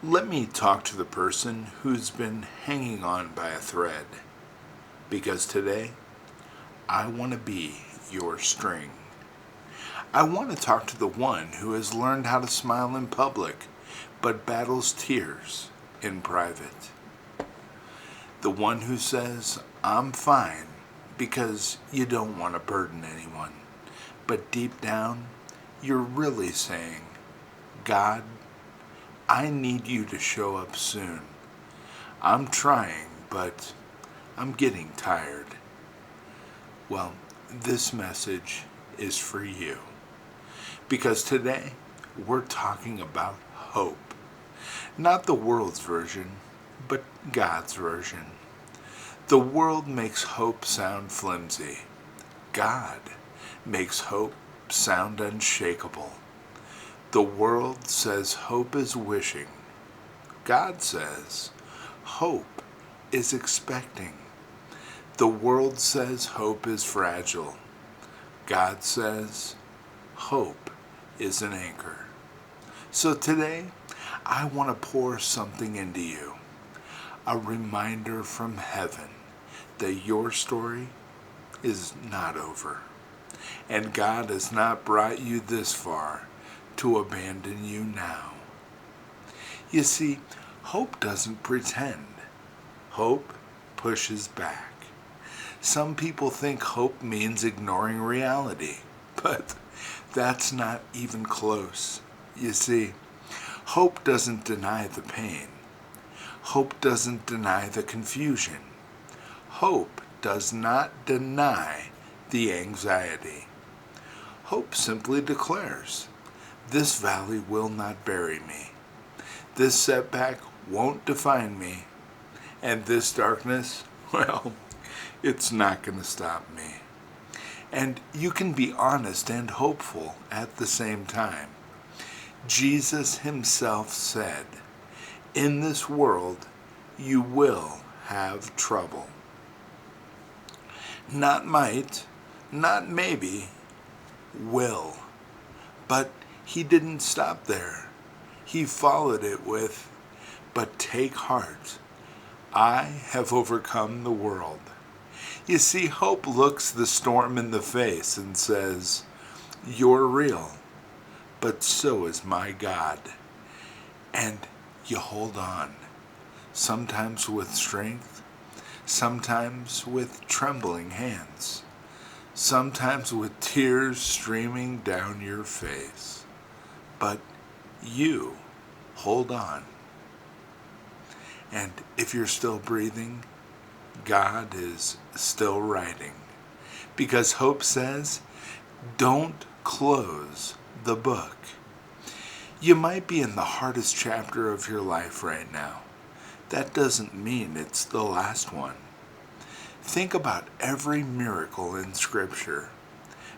Let me talk to the person who's been hanging on by a thread, because today I want to be your string. I want to talk to the one who has learned how to smile in public but battles tears in private. The one who says, "I'm fine," because you don't want to burden anyone. But deep down, you're really saying, "God, I need you to show up soon. I'm trying, but I'm getting tired." Well, this message is for you. Because today, we're talking about hope. Not the world's version, but God's version. The world makes hope sound flimsy. God makes hope sound unshakable. The world says hope is wishing. God says hope is expecting. The world says hope is fragile. God says hope is an anchor. So today, I want to pour something into you. A reminder from heaven that your story is not over. And God has not brought you this far to abandon you now. You see, hope doesn't pretend. Hope pushes back. Some people think hope means ignoring reality, but that's not even close. You see, hope doesn't deny the pain. Hope doesn't deny the confusion. Hope does not deny the anxiety. Hope simply declares, "This valley will not bury me. This setback won't define me. And this darkness, well, it's not going to stop me." And you can be honest and hopeful at the same time. Jesus himself said, "In this world you will have trouble." Not might, not maybe, will. But he didn't stop there. He followed it with, "But take heart, I have overcome the world." You see, hope looks the storm in the face and says, "You're real, but so is my God." And you hold on, sometimes with strength, sometimes with trembling hands, sometimes with tears streaming down your face. But you hold on. And if you're still breathing, God is still writing. Because hope says, don't close the book. You might be in the hardest chapter of your life right now. That doesn't mean it's the last one. Think about every miracle in Scripture.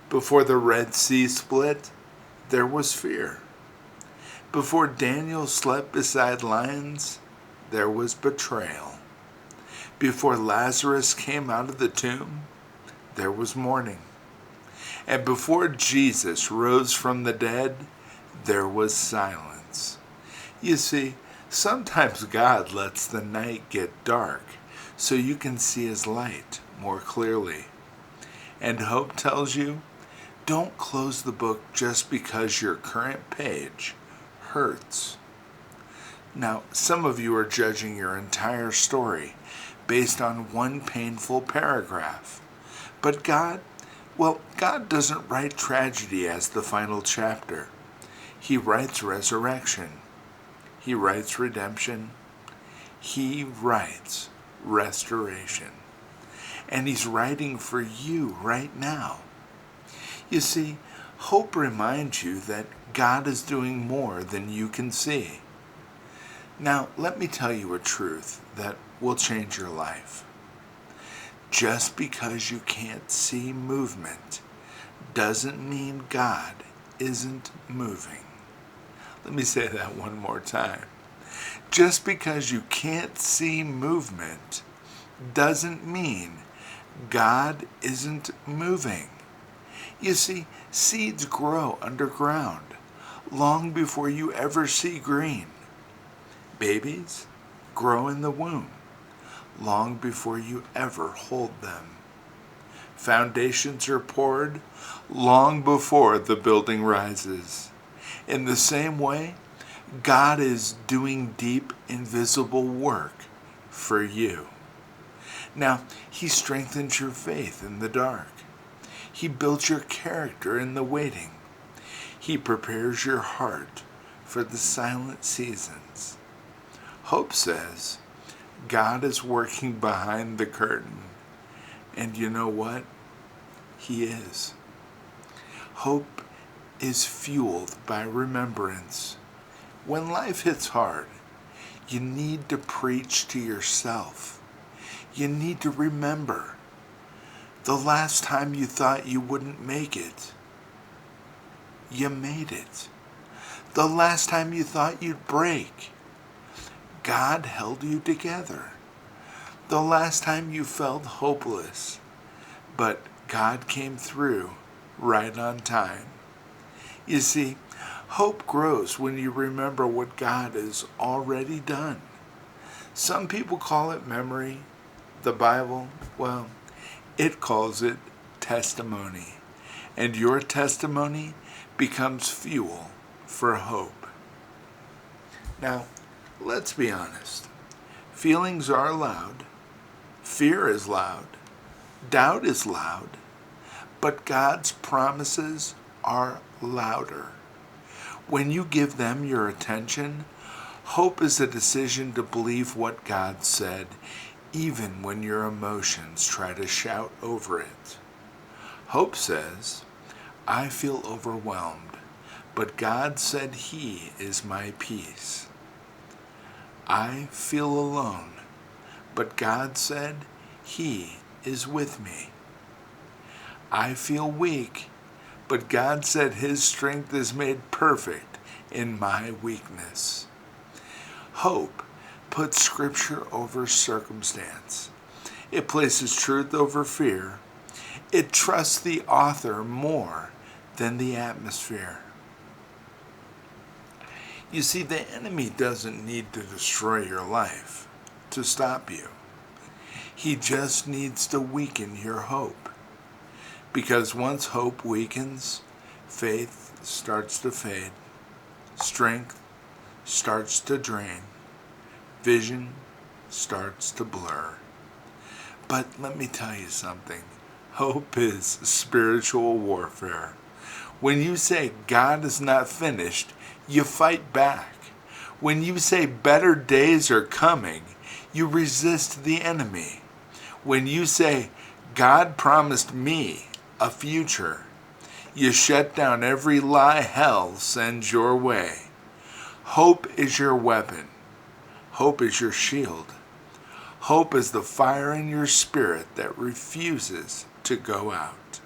Before the Red Sea split, there was fear. Before Daniel slept beside lions, there was betrayal. Before Lazarus came out of the tomb, there was mourning. And before Jesus rose from the dead, there was silence. You see, sometimes God lets the night get dark so you can see his light more clearly. And hope tells you, don't close the book just because your current page hurts. Now, some of you are judging your entire story based on one painful paragraph. But God doesn't write tragedy as the final chapter. He writes resurrection. He writes redemption. He writes restoration. And he's writing for you right now. You see, hope reminds you that God is doing more than you can see. Now, let me tell you a truth that will change your life. Just because you can't see movement doesn't mean God isn't moving. Let me say that one more time. Just because you can't see movement doesn't mean God isn't moving. You see, seeds grow underground long before you ever see green. Babies grow in the womb long before you ever hold them. Foundations are poured long before the building rises. In the same way, God is doing deep, invisible work for you. Now, He strengthens your faith in the dark. He builds your character in the waiting. He prepares your heart for the silent seasons. Hope says, God is working behind the curtain. And you know what? He is. Hope is fueled by remembrance. When life hits hard, you need to preach to yourself. You need to remember the last time you thought you wouldn't make it, you made it. The last time you thought you'd break, God held you together. The last time you felt hopeless, but God came through right on time. You see, hope grows when you remember what God has already done. Some people call it memory. The Bible, well, it calls it testimony. And your testimony becomes fuel for hope. Now, let's be honest. Feelings are loud. Fear is loud. Doubt is loud. But God's promises are louder. When you give them your attention, hope is a decision to believe what God said, even when your emotions try to shout over it. Hope says, I feel overwhelmed, but God said He is my peace. I feel alone, but God said He is with me. I feel weak, but God said His strength is made perfect in my weakness. Hope puts Scripture over circumstance. It places truth over fear. It trusts the author more than the atmosphere. You see, the enemy doesn't need to destroy your life to stop you. He just needs to weaken your hope. Because once hope weakens, faith starts to fade. Strength starts to drain. Vision starts to blur. But let me tell you something. Hope is spiritual warfare. When you say God is not finished, you fight back. When you say better days are coming, you resist the enemy. When you say God promised me a future, you shut down every lie hell sends your way. Hope is your weapon. Hope is your shield. Hope is the fire in your spirit that refuses to go out.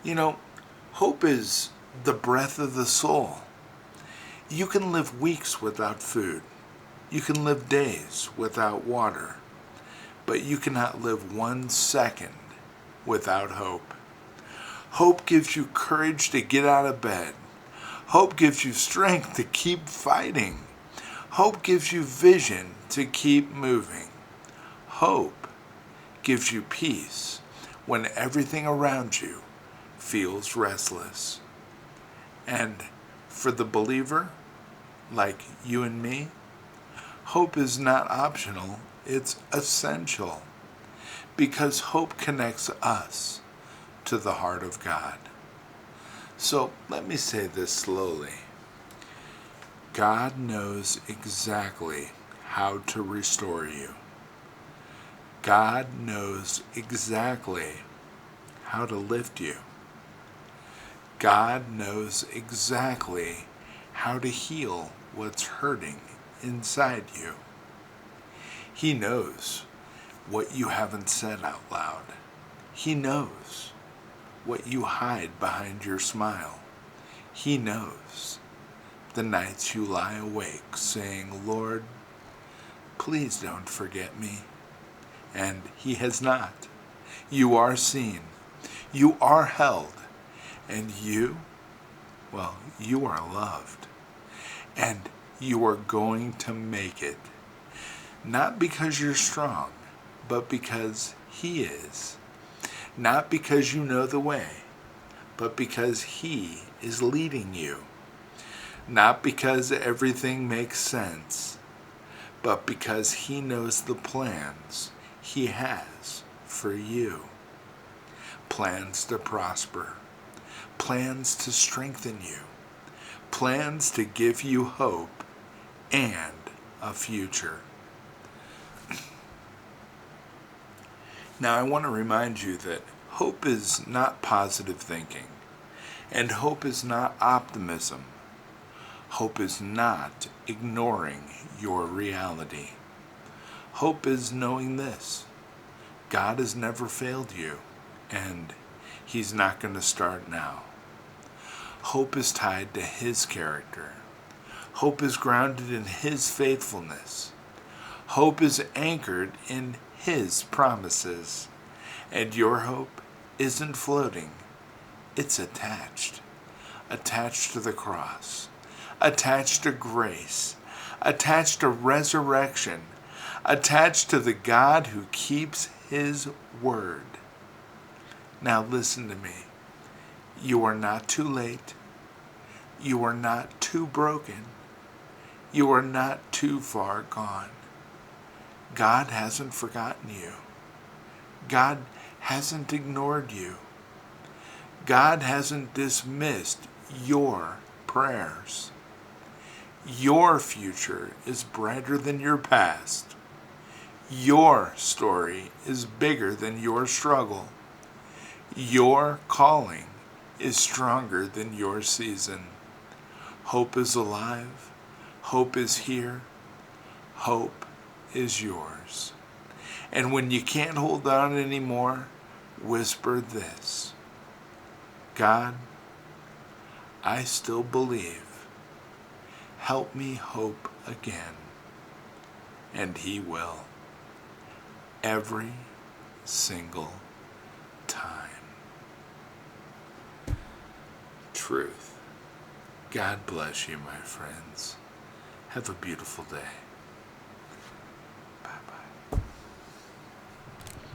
You know, hope is the breath of the soul. You can live weeks without food. You can live days without water. But you cannot live 1 second without hope. Hope gives you courage to get out of bed. Hope gives you strength to keep fighting. Hope gives you vision to keep moving. Hope gives you peace when everything around you feels restless. And for the believer, like you and me, hope is not optional, it's essential. Because hope connects us to the heart of God. So let me say this slowly. God knows exactly how to restore you. God knows exactly how to lift you. God knows exactly how to heal what's hurting inside you. He knows what you haven't said out loud. He knows what you hide behind your smile. He knows the nights you lie awake saying, Lord, please don't forget me. And He has not. You are seen. You are held. And you are loved. And You are going to make it. Not because you're strong, but because He is. Not because you know the way, but because He is leading you. Not because everything makes sense, but because He knows the plans He has for you. Plans to prosper, plans to strengthen you, plans to give you hope and a future. Now, I want to remind you that hope is not positive thinking, and hope is not optimism. Hope is not ignoring your reality. Hope is knowing this: God has never failed you, and He's not going to start now. Hope is tied to His character. Hope is grounded in His faithfulness. Hope is anchored in His promises. And your hope isn't floating. It's attached. Attached to the cross. Attached to grace. Attached to resurrection. Attached to the God who keeps His word. Now listen to me. You are not too late. You are not too broken. You are not too far gone. God hasn't forgotten you. God hasn't ignored you. God hasn't dismissed your prayers. Your future is brighter than your past. Your story is bigger than your struggle. Your calling is stronger than your season. Hope is alive. Hope is here. Hope is yours. And when you can't hold on anymore, whisper this: God, I still believe. Help me hope again. And He will. Every single time. Truth. God bless you, my friends. Have a beautiful day.